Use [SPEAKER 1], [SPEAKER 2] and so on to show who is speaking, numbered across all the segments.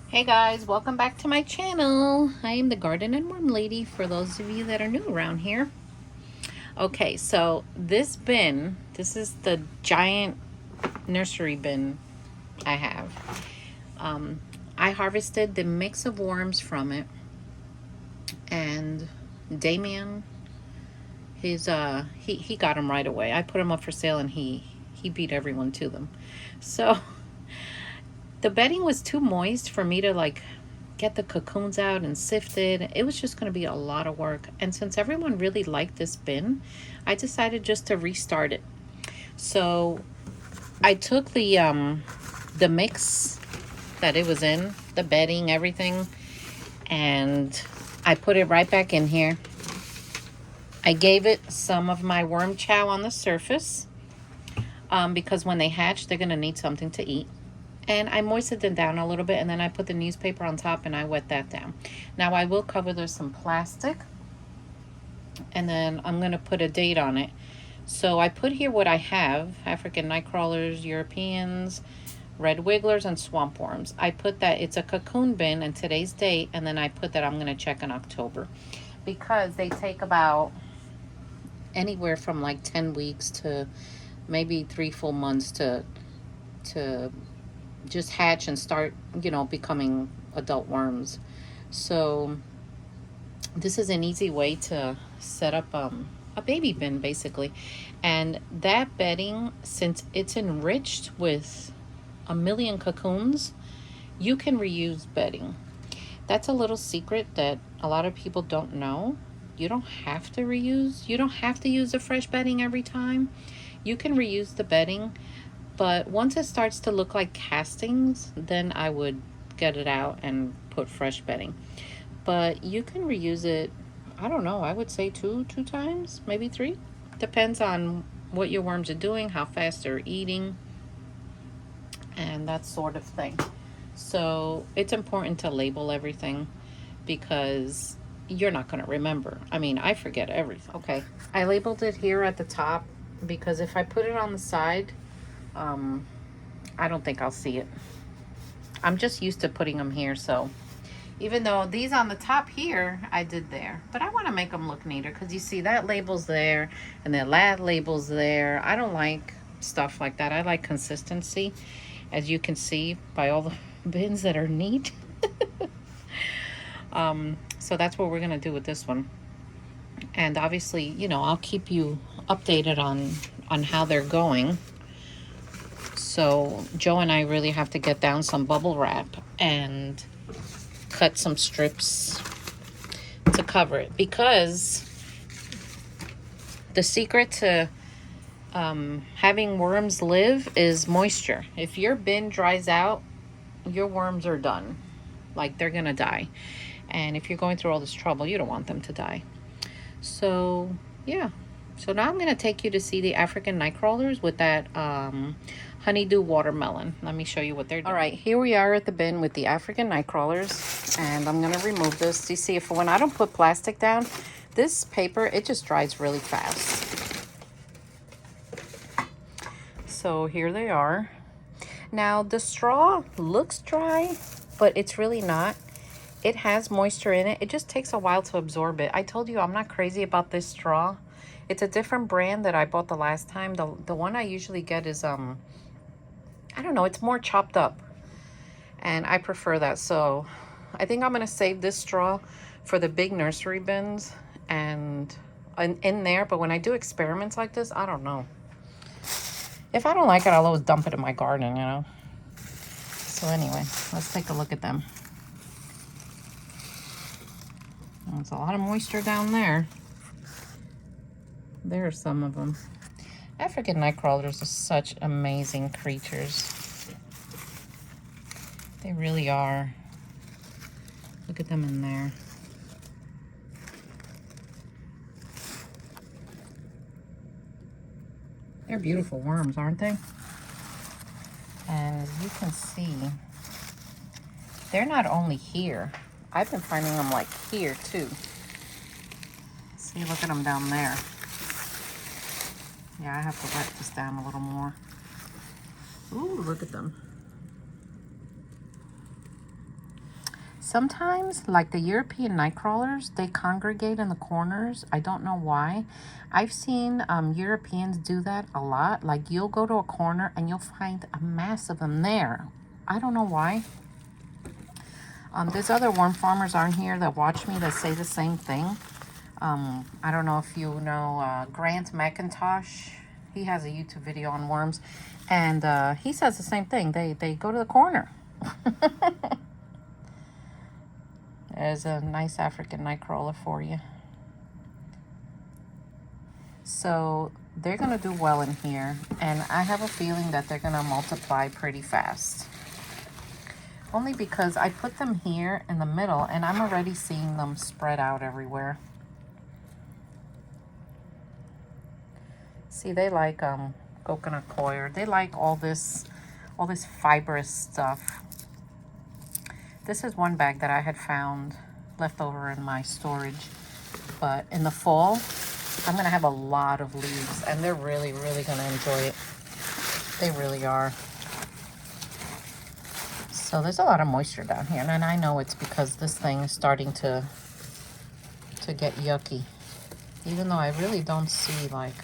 [SPEAKER 1] Hey guys, welcome back to my channel. I am the Garden and Worm Lady for those of you that are new around here. Okay, so this bin, this is the giant nursery bin I have. I harvested the mix of worms from it, and Damien, he got them right away. I put them up for sale and he beat everyone to them. So the bedding was too moist for me to like get the cocoons out and sift it. It was just going to be a lot of work. And since everyone really liked this bin, I decided just to restart it. So I took the mix that it was in, the bedding, everything, and I put it right back in here. I gave it some of my worm chow on the surface because when they hatch, they're going to need something to eat. And I moistened it down a little bit, and then I put the newspaper on top and I wet that down. Now I will cover this some plastic, and then I'm going to put a date on it. So I put here what I have: African nightcrawlers, Europeans, red wigglers, and swamp worms. I put that it's a cocoon bin and today's date, and then I put that I'm going to check in October because they take about anywhere from like 10 weeks to maybe 3 full months to just hatch and start, becoming adult worms. So this is an easy way to set up a baby bin basically. And that bedding, since it's enriched with a million cocoons, you can reuse bedding. That's a little secret that a lot of people don't know. You don't have to reuse. You don't have to use the fresh bedding every time. You can reuse the bedding, but once it starts to look like castings, then I would get it out and put fresh bedding. But you can reuse it, I don't know, I would say two times, maybe three. Depends on what your worms are doing, how fast they're eating, and that sort of thing. So it's important to label everything because you're not going to remember. I mean, I forget everything. Okay, I labeled it here at the top because if I put it on the side, I don't think I'll see it. I'm just used to putting them here, so even though these on the top here, I did there. But I want to make them look neater because you see that label's there and then that label's there. I don't like stuff like that. I like consistency, as you can see by all the bins that are neat. So that's what we're going to do with this one. And obviously, I'll keep you updated on how they're going. So Joe and I really have to get down some bubble wrap and cut some strips to cover it, because the secret to having worms live is moisture. If your bin dries out, your worms are done. Like, they're gonna die. And if you're going through all this trouble, you don't want them to die. So yeah, so now I'm gonna take you to see the African nightcrawlers with that honeydew watermelon. Let me show you what they're doing. All right, here we are at the bin with the African nightcrawlers, and I'm gonna remove this. You see, if when I don't put plastic down, this paper, it just dries really fast. So here they are. Now the straw looks dry, but it's really not. It has moisture in it. It just takes a while to absorb it. I told you I'm not crazy about this straw. It's a different brand that I bought the last time. The one I usually get is I don't know, it's more chopped up, and I prefer that. So I think I'm gonna save this straw for the big nursery bins and in there. But when I do experiments like this, I don't know. If I don't like it, I'll always dump it in my garden. So anyway, let's take a look at them. There's a lot of moisture down there. There are some of them. African nightcrawlers are such amazing creatures. They really are. Look at them in there. They're beautiful worms, aren't they? And as you can see, they're not only here. I've been finding them like here too. See, look at them down there. Yeah, I have to wet this down a little more. Ooh, look at them. Sometimes, like the European nightcrawlers, they congregate in the corners. I don't know why. I've seen Europeans do that a lot. Like you'll go to a corner and you'll find a mass of them there. I don't know why. There's other worm farmers on here that watch me that say the same thing. I don't know if you know Grant McIntosh. He has a YouTube video on worms. And he says the same thing. They go to the corner. There's a nice African nightcrawler for you. So they're going to do well in here. And I have a feeling that they're going to multiply pretty fast. Only because I put them here in the middle and I'm already seeing them spread out everywhere. See, they like coconut coir. They like all this fibrous stuff. This is one bag that I had found left over in my storage. But in the fall, I'm going to have a lot of leaves. And they're really, really going to enjoy it. They really are. So there's a lot of moisture down here. And I know it's because this thing is starting to get yucky. Even though I really don't see like...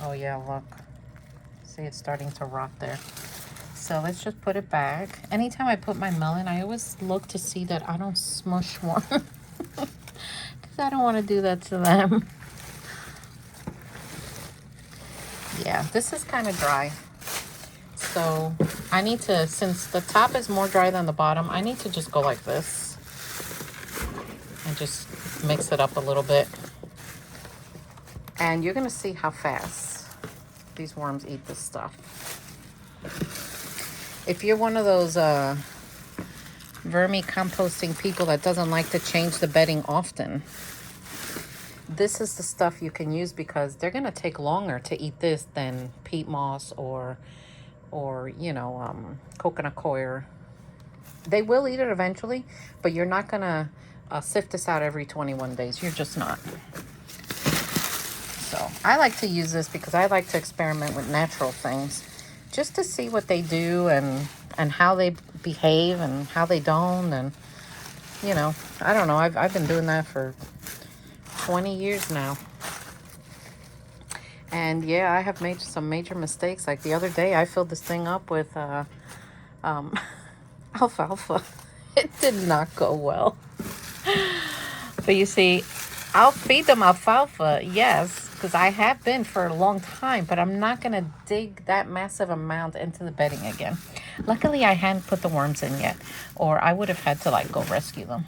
[SPEAKER 1] Oh yeah, look. See, it's starting to rot there. So let's just put it back. Anytime I put my melon, I always look to see that I don't smush one. Because I don't want to do that to them. Yeah, this is kind of dry. So I need to, since the top is more dry than the bottom, I need to just go like this. And just mix it up a little bit. And you're going to see how fast these worms eat this stuff. If you're one of those vermicomposting people that doesn't like to change the bedding often, this is the stuff you can use because they're going to take longer to eat this than peat moss or you know, coconut coir. They will eat it eventually, but you're not going to sift this out every 21 days. You're just not. So I like to use this because I like to experiment with natural things just to see what they do and how they behave and how they don't. And, you know, I don't know. I've been doing that for 20 years now. And yeah, I have made some major mistakes. Like the other day, I filled this thing up with alfalfa. It did not go well. But you see, I'll feed them alfalfa, yes, because I have been for a long time, but I'm not going to dig that massive amount into the bedding again. Luckily, I hadn't put the worms in yet, or I would have had to like go rescue them.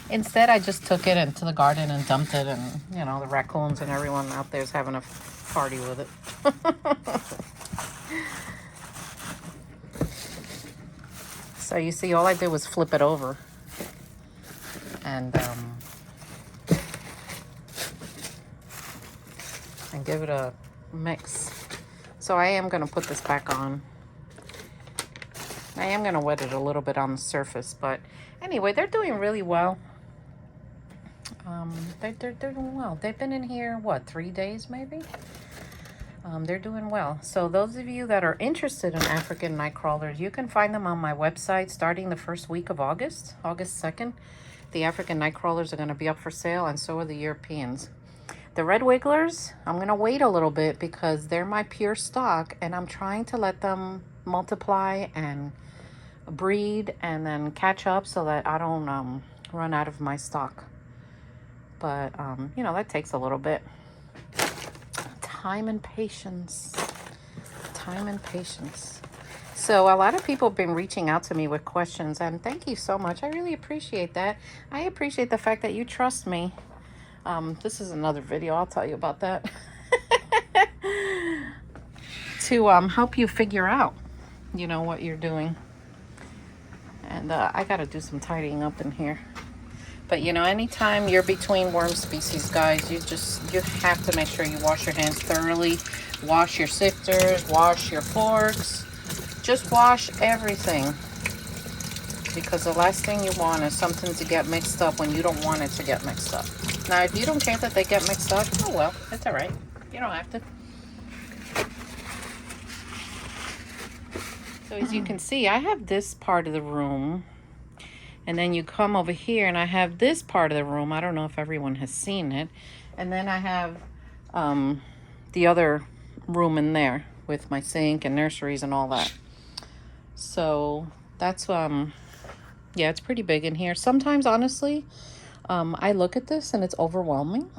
[SPEAKER 1] Instead, I just took it into the garden and dumped it, and you know, the raccoons and everyone out there is having a party with it. So you see, all I did was flip it over and give it a mix. So I am going to put this back on. I am going to wet it a little bit on the surface, but anyway, they're doing really well. They're doing well. They've been in here, what, 3 days maybe? They're doing well. So those of you that are interested in African nightcrawlers, you can find them on my website starting the first week of August 2nd. The African nightcrawlers are going to be up for sale, and so are the Europeans. The red wigglers, I'm going to wait a little bit because they're my pure stock, and I'm trying to let them multiply and breed and then catch up so that I don't run out of my stock. But, you know, that takes a little bit. Time and patience. Time and patience. So a lot of people have been reaching out to me with questions, and thank you so much. I really appreciate that. I appreciate the fact that you trust me. This is another video. I'll tell you about that. To help you figure out, you know, what you're doing. And I got to do some tidying up in here. But, you know, anytime you're between worm species, guys, you have to make sure you wash your hands thoroughly. Wash your sifters, wash your forks. Just wash everything. Because the last thing you want is something to get mixed up when you don't want it to get mixed up. Now, if you don't care that they get mixed up, oh well, it's all right. You don't have to. So as you can see, I have this part of the room And then you come over here and I have this part of the room. I don't know if everyone has seen it. And then I have the other room in there with my sink and nurseries and all that. So that's, yeah, it's pretty big in here. Sometimes, honestly, I look at this and it's overwhelming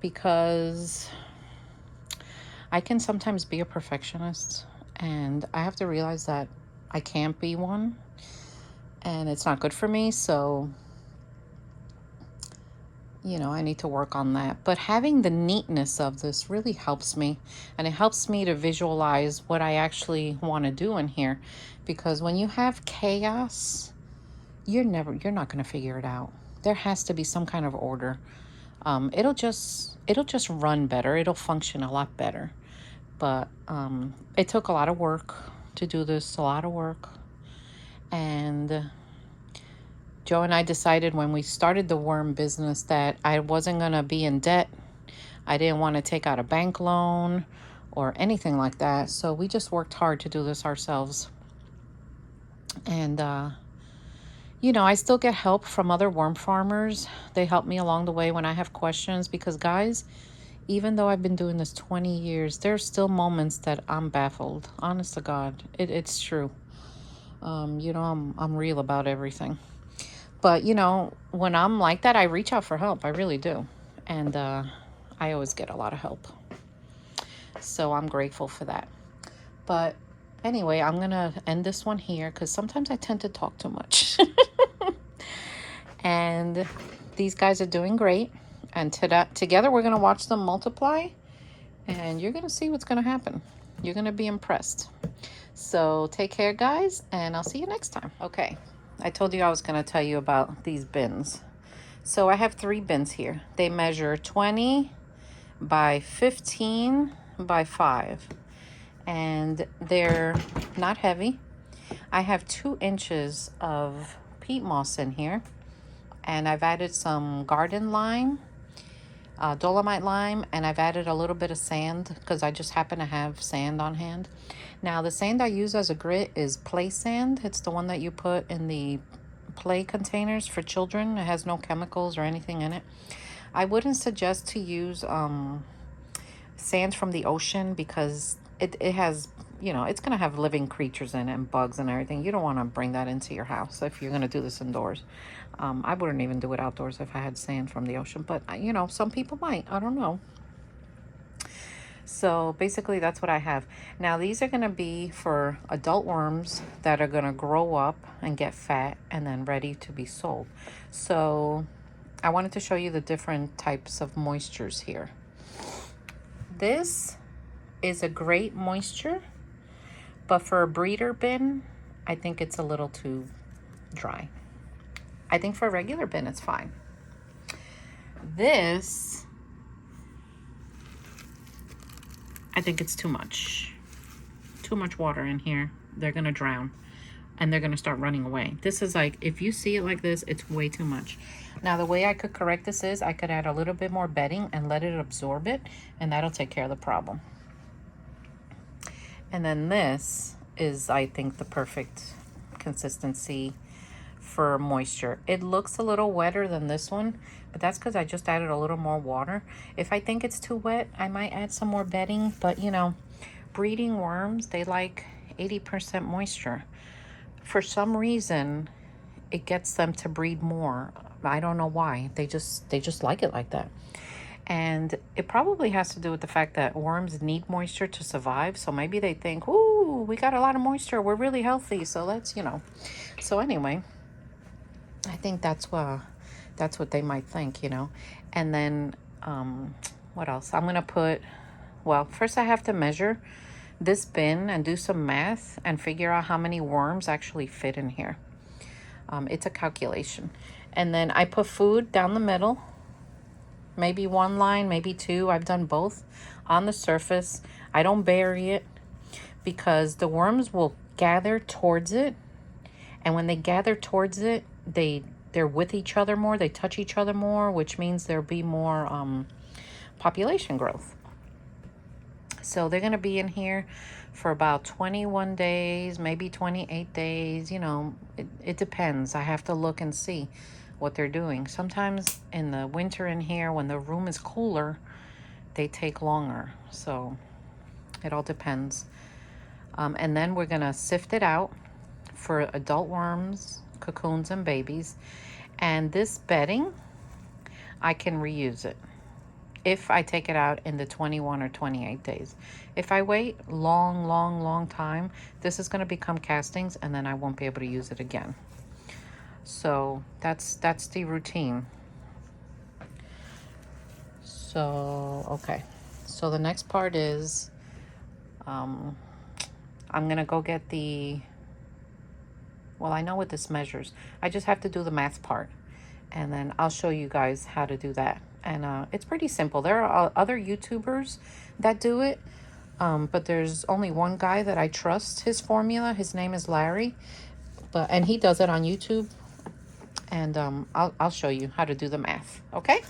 [SPEAKER 1] because I can sometimes be a perfectionist and I have to realize that I can't be one and it's not good for me. So, you know, I need to work on that. But having the neatness of this really helps me, and it helps me to visualize what I actually want to do in here, because when you have chaos, you're not going to figure it out. There has to be some kind of order. It'll just run better. It'll function a lot better. But it took a lot of work to do this, a lot of work. And Joe and I decided when we started the worm business that I wasn't going to be in debt. I didn't want to take out a bank loan or anything like that. So we just worked hard to do this ourselves. And, you know, I still get help from other worm farmers. They help me along the way when I have questions because, guys, even though I've been doing this 20 years, there's still moments that I'm baffled. Honest to God, it's true. You know, I'm real about everything. But, you know, when I'm like that, I reach out for help. I really do. And I always get a lot of help. So I'm grateful for that. But anyway, I'm going to end this one here because sometimes I tend to talk too much. And these guys are doing great. And together we're going to watch them multiply. And you're going to see what's going to happen. You're going to be impressed. So take care, guys. And I'll see you next time. Okay. I told you I was going to tell you about these bins. So I have 3 bins here. They measure 20 by 15 by 5. And they're not heavy. I have 2 inches of peat moss in here. And I've added some garden lime, dolomite lime, and I've added a little bit of sand because I just happen to have sand on hand. Now, the sand I use as a grit is play sand. It's the one that you put in the play containers for children. It has no chemicals or anything in it. I wouldn't suggest to use sand from the ocean because it has, you know, it's going to have living creatures in it and bugs and everything. You don't want to bring that into your house if you're going to do this indoors. I wouldn't even do it outdoors if I had sand from the ocean. But, you know, some people might. I don't know. So basically that's what I have. Now these are going to be for adult worms that are going to grow up and get fat and then ready to be sold. So I wanted to show you the different types of moistures here. This is a great moisture, but for a breeder bin, I think it's a little too dry. I think for a regular bin, it's fine. This, I think it's too much water in here. They're gonna drown and they're gonna start running away. This is like, if you see it like this, it's way too much. Now the way I could correct this is I could add a little bit more bedding and let it absorb it, and that'll take care of the problem. And then this is, I think, the perfect consistency for moisture. It looks a little wetter than this one, but that's because I just added a little more water. If I think it's too wet, I might add some more bedding, but you know, breeding worms, they like 80% moisture. For some reason, it gets them to breed more. I don't know why. They just like it like that. And it probably has to do with the fact that worms need moisture to survive. So maybe they think, ooh, we got a lot of moisture. We're really healthy. So let's, you know. So anyway, I think that's what they might think, you know. And then what else? I'm going to put, well, first I have to measure this bin and do some math and figure out how many worms actually fit in here. It's a calculation. And then I put food down the middle. Maybe 1 line, maybe 2. I've done both on the surface. I don't bury it because the worms will gather towards it. And when they gather towards it, they're with each other more. They touch each other more, which means there'll be more population growth. So they're going to be in here for about 21 days, maybe 28 days. You know, it depends. I have to look and see what they're doing. Sometimes in the winter in here, when the room is cooler, they take longer. So it all depends. And then we're going to sift it out for adult worms, cocoons, and babies. And this bedding, I can reuse it if I take it out in the 21 or 28 days. If I wait long time, this is going to become castings and then I won't be able to use it again. So that's the routine. So, okay. So the next part is, I'm going to go get well, I know what this measures. I just have to do the math part. And then I'll show you guys how to do that. And it's pretty simple. There are other YouTubers that do it. But there's only one guy that I trust his formula. His name is Larry. And he does it on YouTube. And I'll show you how to do the math. Okay?